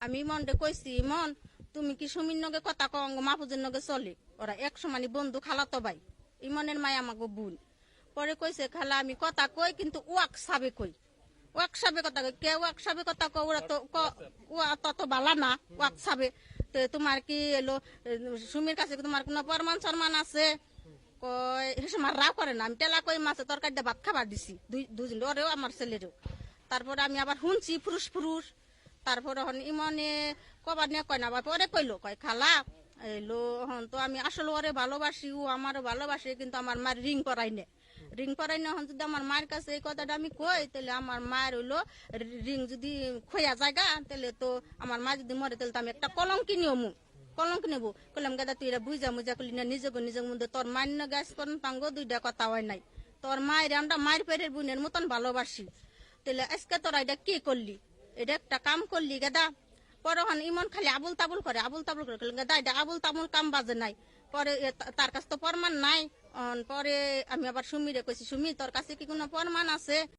আমি ইমনরে কইছি, ইমন তুমি কি সুমির নগে কথা কঙ্গ মাহফুজের নগে চলে, ওরা এক সমানি বন্ধু খালাতো ভাই, ইমনের মায় আমাকে বোন। পরে কইছে খালা আমি কথা কই কিন্তু ওয়াক সাবে কই, ওয়াক সাবে কথা কই, কে ওয়াক সাবে কথা কই, ওরা তো ওয়া তত বালা না ওয়াক সাবে। তো তোমার কি এলো সুমির কাছে তোমার কোনো প্রমাণ সরমান আছে? কয় হেসে মার রাও করে না। আমি টেলা কই মাছে তরকারি দিয়ে ভাত খাবার দিছি দুজন, ওরেও আমার ছেলেরও। তারপরে আমি আবার শুনছি ফুরুস ফুরুস। তারপরে হন ইমনে কবার নিয়ে কয় না, আবার পরে কইলো কয় খালা এলো হন তো আমি আসলে ওরে ভালোবাসি, ও আমারও ভালোবাসে, কিন্তু আমার মার রিং পরাই নে, রিং পরাই না। হন যদি আমার মায়ের কাছে এই কথাটা আমি কই, তাহলে আমার মায়ের হইলো রিং যদি খোয়া জায়গা, তাহলে তো আমার মা যদি মরে তাহলে তো আমি একটা কলঙ্কি নিয়মু, কলঙ্ক নেবো। কইলাম গাদা তুই এরা বুঝা মুজা করলি না, নিজের মধ্যে তোর মান্য গাছ করেন পাঙ্গ দুইটা কথা হয় নাই, তোর মায়ের আমরা মায়ের পেটের বোনের মতন ভালোবাসি, তাহলে আজকে তোরা এটা কি করলি, এটা একটা কাম করলি গাদা। পরে হন ইমন খালি আবুল তাবুল করে, আবুল তাবুল করে গাদা এটা আবুল তাবুল কাম বাজে নাই। পরে তার কাছে তো প্রমাণ নাই। পরে আমি আবার সুমিরে কইছি, সুমি তোর কাছে কি কোনো প্রমাণ আছে?